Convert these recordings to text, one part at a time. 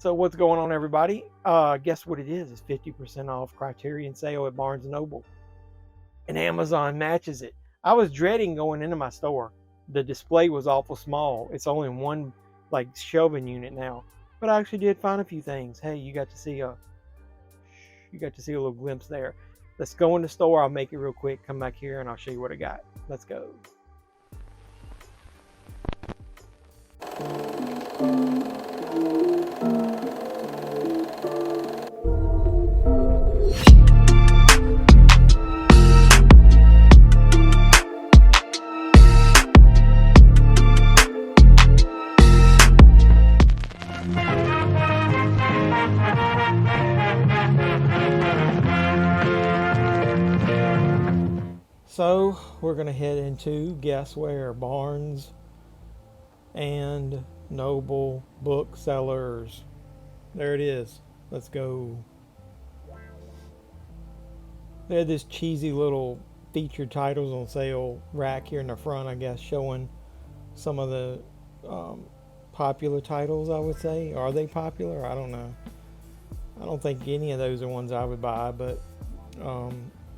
So what's going on, everybody? Guess what it is? It's 50% off Criterion sale at Barnes & Noble. And Amazon matches it. I was dreading going into my store. The display was awful small. It's only one shelving unit now. But I actually did find a few things. Hey, you got to see a little glimpse there. Let's go in the store. I'll make it real quick. Come back here and I'll show you what I got. Let's go. So we're going to head into, guess where, Barnes and Noble booksellers. There it is. Let's go. They had this cheesy little featured titles on sale rack here in the front, I guess, showing some of the popular titles, I would say. Are they popular? I don't know. I don't think any of those are ones I would buy, but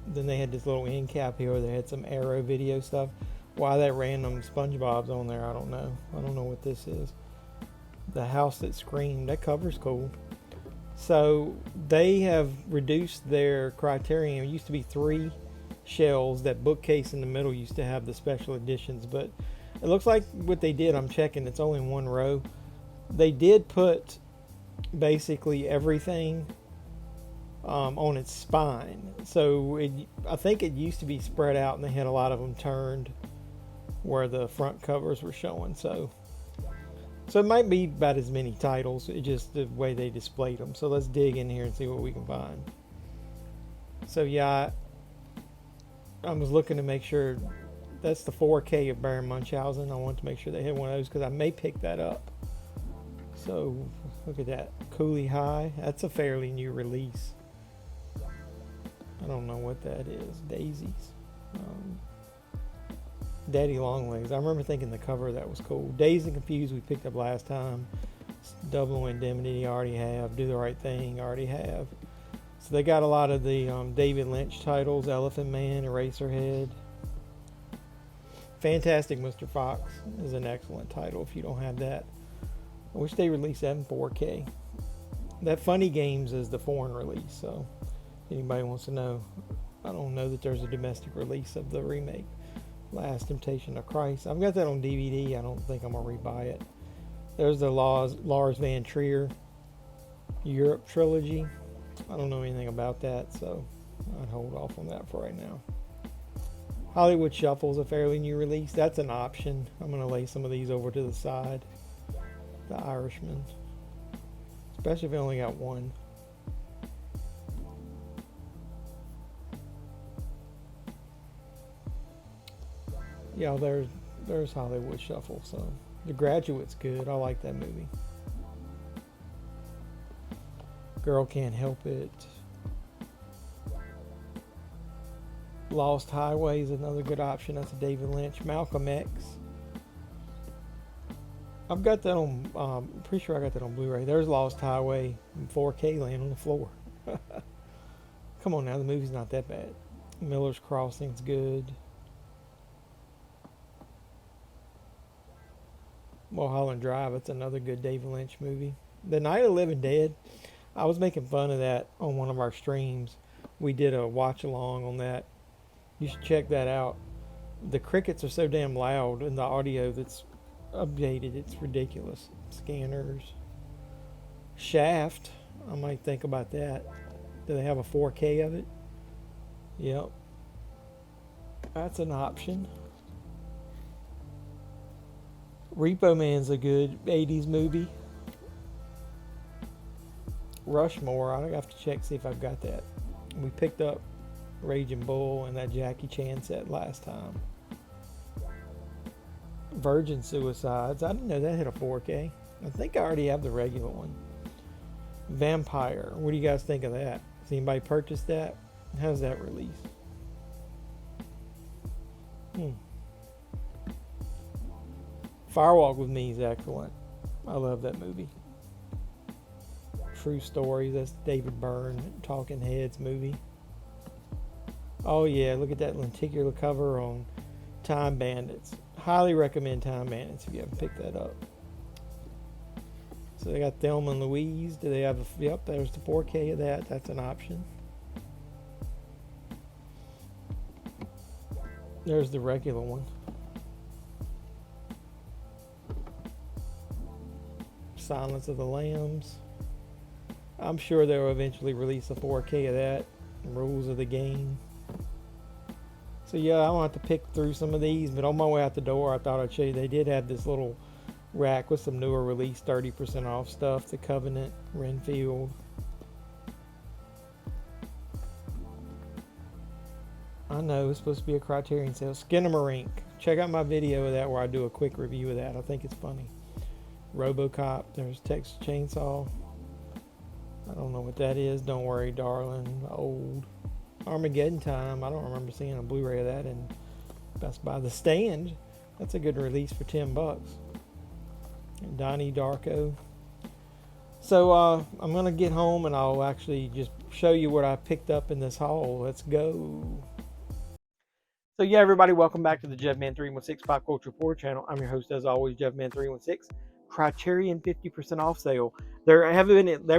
then they had this little end cap here. They had some Arrow video stuff. Why that random SpongeBob's on there, I don't know. I don't know what this is. The House That Screamed. That cover's cool. So they have reduced their Criterion. It used to be 3 shelves. That bookcase in the middle used to have the special editions, but it looks like what they did, I'm checking, it's only 1 row. They did put basically everything on its spine. So I think it used to be spread out and they had a lot of them turned where the front covers were showing. So it might be about as many titles. It's just the way they displayed them. So let's dig in here and see what we can find. So yeah, I was looking to make sure that's the 4K of Baron Munchausen. I want to make sure they had one of those because I may pick that up. So look at that. Cooley High. That's a fairly new release. I don't know what that is. Daisies. Daddy Longlegs. I remember thinking the cover of that was cool. Dazed and Confused we picked up last time. Double Indemnity I already have. Do the Right Thing I already have. So they got a lot of the David Lynch titles. Elephant Man, Eraserhead. Fantastic Mr. Fox is an excellent title if you don't have that. I wish they released that in 4K. That Funny Games is the foreign release, so anybody wants to know. I don't know that there's a domestic release of the remake. Last Temptation of Christ. I've got that on DVD. I don't think I'm going to rebuy it. There's the Lars Van Trier Europe trilogy. I don't know anything about that, so I'd hold off on that for right now. Hollywood Shuffle is a fairly new release. That's an option. I'm going to lay some of these over to the side. The Irishman. Especially if I only got one. Yeah, there's Hollywood Shuffle. So The Graduate's good. I like that movie. Girl Can't Help It. Lost Highway is another good option. That's a David Lynch. Malcolm X. I've got that on, I'm pretty sure I got that on Blu-ray. There's Lost Highway in 4K laying on the floor. Come on now, the movie's not that bad. Miller's Crossing's good. Mulholland Drive, it's another good David Lynch movie. The Night of the Living Dead, I was making fun of that on one of our streams. We did a watch along on that. You should check that out. The crickets are so damn loud in the audio that's updated. It's ridiculous. Scanners. Shaft, I might think about that. Do they have a 4K of it? Yep. That's an option. Repo Man's a good 80s movie. Rushmore, I have to check see if I've got that. We picked up Raging Bull and that Jackie Chan set last time. Virgin Suicides, I didn't know that had a 4K. I think I already have the regular one. Vampire, what do you guys think of that? Has anybody purchased that? How's that release? Firewalk with Me is excellent. I love that movie. True Stories. That's David Byrne, Talking Heads movie. Oh yeah, look at that lenticular cover on Time Bandits. Highly recommend Time Bandits if you haven't picked that up. So they got Thelma and Louise. Do they have a... Yep, there's the 4K of that. That's an option. There's the regular one. Silence of the Lambs. I'm sure they'll eventually release a 4K of that. Rules of the Game. So yeah, I want to pick through some of these, but on my way out the door, I thought I'd show you. They did have this little rack with some newer release 30% off stuff. The Covenant, Renfield. I know it's supposed to be a Criterion sale. Skinamarink. Check out my video of that where I do a quick review of that. I think it's funny. RoboCop. There's Texas Chainsaw. I don't know what that is. Don't Worry, Darling. Old. Armageddon Time. I don't remember seeing a Blu-ray of that in Best Buy. The Stand. That's a good release for $10. And Donnie Darko. So I'm going to get home and I'll actually just show you what I picked up in this haul. Let's go. So yeah, everybody, welcome back to the JevMan316 Pop Culture Report channel. I'm your host, as always, JevMan316. Criterion 50% off sale. There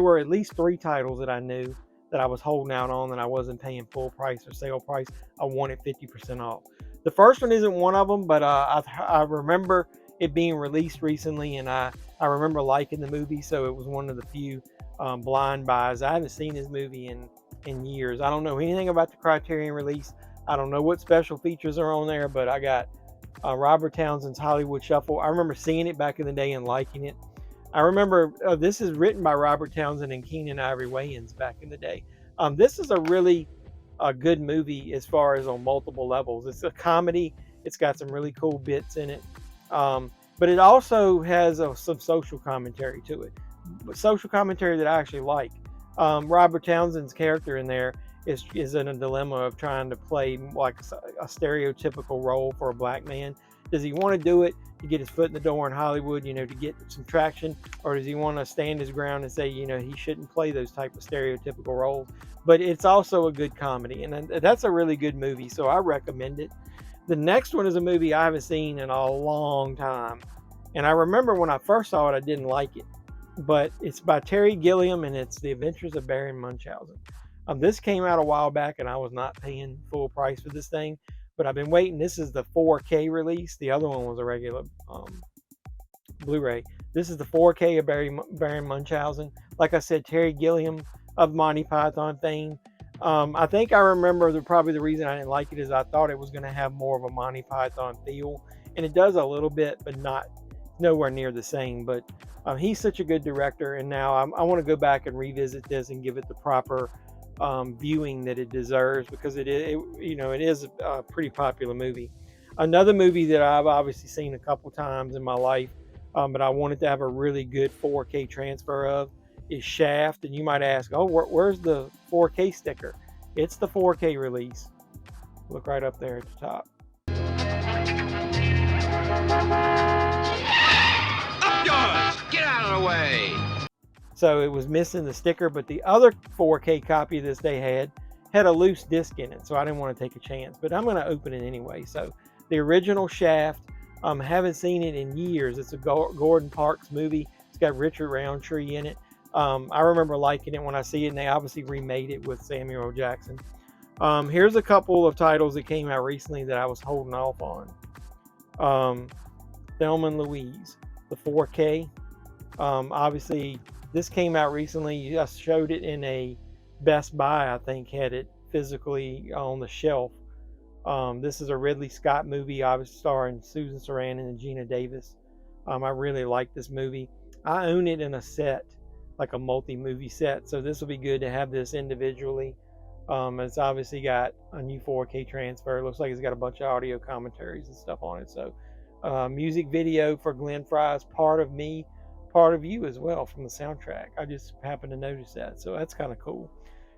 were at least 3 titles that I knew that I was holding out on that I wasn't paying full price or sale price. I wanted 50% off. The first one isn't one of them, but I remember it being released recently, and I remember liking the movie, so it was one of the few blind buys. I haven't seen this movie in years. I don't know anything about the Criterion release. I don't know what special features are on there, but I got Robert Townsend's Hollywood Shuffle. I remember seeing it back in the day and liking it. I remember this is written by Robert Townsend and Keenan Ivory Wayans back in the day. This is a really good movie as far as on multiple levels. It's a comedy. It's got some really cool bits in it. But it also has some social commentary to it. Social commentary that I actually like. Robert Townsend's character in there is in a dilemma of trying to play like a stereotypical role for a black man. Does he want to do it to get his foot in the door in Hollywood, to get some traction, or does he want to stand his ground and say, he shouldn't play those type of stereotypical roles? But it's also a good comedy, and that's a really good movie, so I recommend it. The next one is a movie I haven't seen in a long time, and I remember when I first saw it, I didn't like it, but it's by Terry Gilliam, and it's The Adventures of Baron Munchausen. This came out a while back, and I was not paying full price for this thing, but I've been waiting. This is the 4K release. The other one was a regular Blu-ray. This is the 4K of Baron Munchausen. Like I said, Terry Gilliam of Monty Python fame. I think I remember probably the reason I didn't like it is I thought it was going to have more of a Monty Python feel, and it does a little bit, but nowhere near the same. But he's such a good director, and now I want to go back and revisit this and give it the proper viewing that it deserves, because it is a pretty popular movie. Another movie that I've obviously seen a couple times in my life, but I wanted to have a really good 4K transfer of, is Shaft. And you might ask, oh, where's the 4K sticker? It's the 4K release. Look right up there at the top. Up yours! Get out of the way! So it was missing the sticker, but the other 4K copy that they had a loose disc in it, so I didn't want to take a chance. But I'm going to open it anyway. So the original Shaft, haven't seen it in years. It's a Gordon Parks movie. It's got Richard Roundtree in it. I remember liking it when I see it, and they obviously remade it with Samuel L. Jackson. Here's a couple of titles that came out recently that I was holding off on. Thelma and Louise, the 4K. Obviously, this came out recently. I showed it in a Best Buy, I think, had it physically on the shelf. This is a Ridley Scott movie, obviously starring Susan Sarandon and Gina Davis. I really like this movie. I own it in a set, like a multi-movie set, so this will be good to have this individually. It's obviously got a new 4K transfer. It looks like it's got a bunch of audio commentaries and stuff on it. So music video for Glenn Fry's Part of Me, Part of You as well from the soundtrack. I just happened to notice that, so that's kind of cool.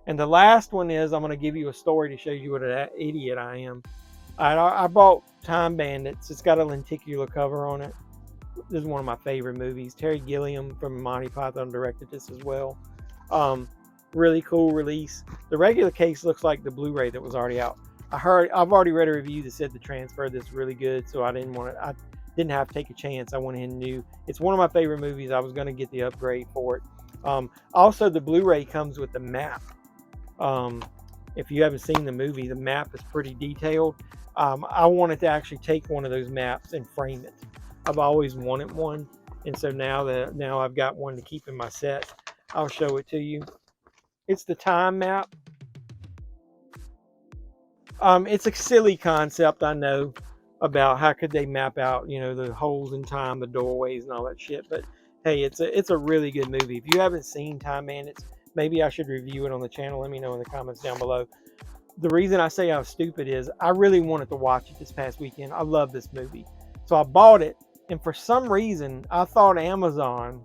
And the last one is, I'm going to give you a story to show you what an idiot I am. I bought Time Bandits. It's got a lenticular cover on it. This is one of my favorite movies. Terry Gilliam from Monty Python directed this as well. Really cool release. The regular case looks like the Blu-ray that was already out. I've already read a review that said the transfer that's really good, so I didn't have to take a chance. I went ahead and knew it's one of my favorite movies. I was going to get the upgrade for it. Also, the Blu-ray comes with the map. If you haven't seen the movie, the map is pretty detailed. I wanted to actually take one of those maps and frame it. I've always wanted one, and so now I've got one to keep in my set. I'll show it to you. It's the time map. It's a silly concept, I know, about how could they map out, the holes in time, the doorways, and all that shit. But hey, it's a really good movie. If you haven't seen Time Bandits, maybe I should review it on the channel. Let me know in the comments down below. The reason I say I was stupid is I really wanted to watch it this past weekend. I love this movie. So I bought it, and for some reason, I thought Amazon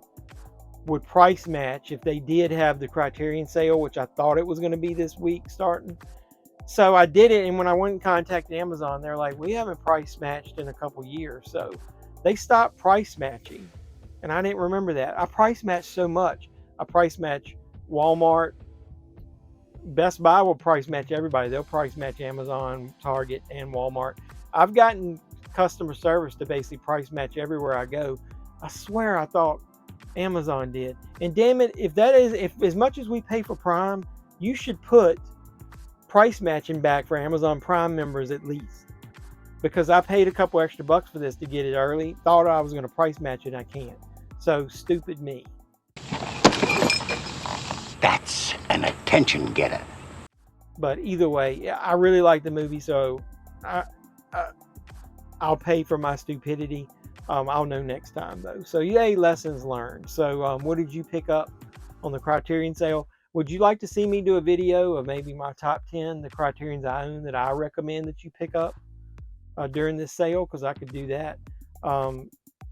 would price match if they did have the Criterion sale, which I thought it was going to be this week starting. So I did it, and when I went and contacted Amazon, they're like, we haven't price matched in a couple years. So they stopped price matching, and I didn't remember that. I price match so much. I price match Walmart. Best Buy will price match everybody. They'll price match Amazon, Target, and Walmart. I've gotten customer service to basically price match everywhere I go. I swear I thought Amazon did. And damn it, if as much as we pay for Prime, you should put price matching back for Amazon Prime members at least. Because I paid a couple extra bucks for this to get it early. Thought I was going to price match it, and I can't. So stupid me. That's an attention getter. But either way, I really like the movie, so I'll pay for my stupidity. I'll know next time, though. So yay, lessons learned. So what did you pick up on the Criterion sale? Would you like to see me do a video of maybe my top 10, the Criterions I own that I recommend that you pick up during this sale? Because I could do that.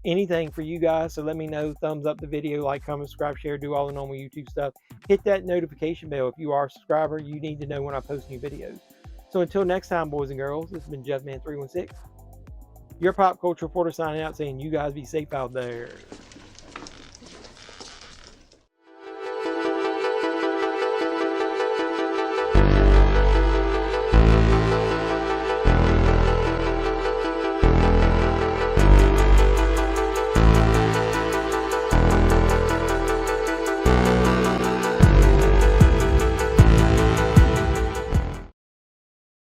Anything for you guys, so let me know. Thumbs up the video, like, comment, subscribe, share, do all the normal YouTube stuff. Hit that notification bell. If you are a subscriber, you need to know when I post new videos. So until next time, boys and girls, this has been JeffMan316, your pop culture reporter, signing out, saying you guys be safe out there.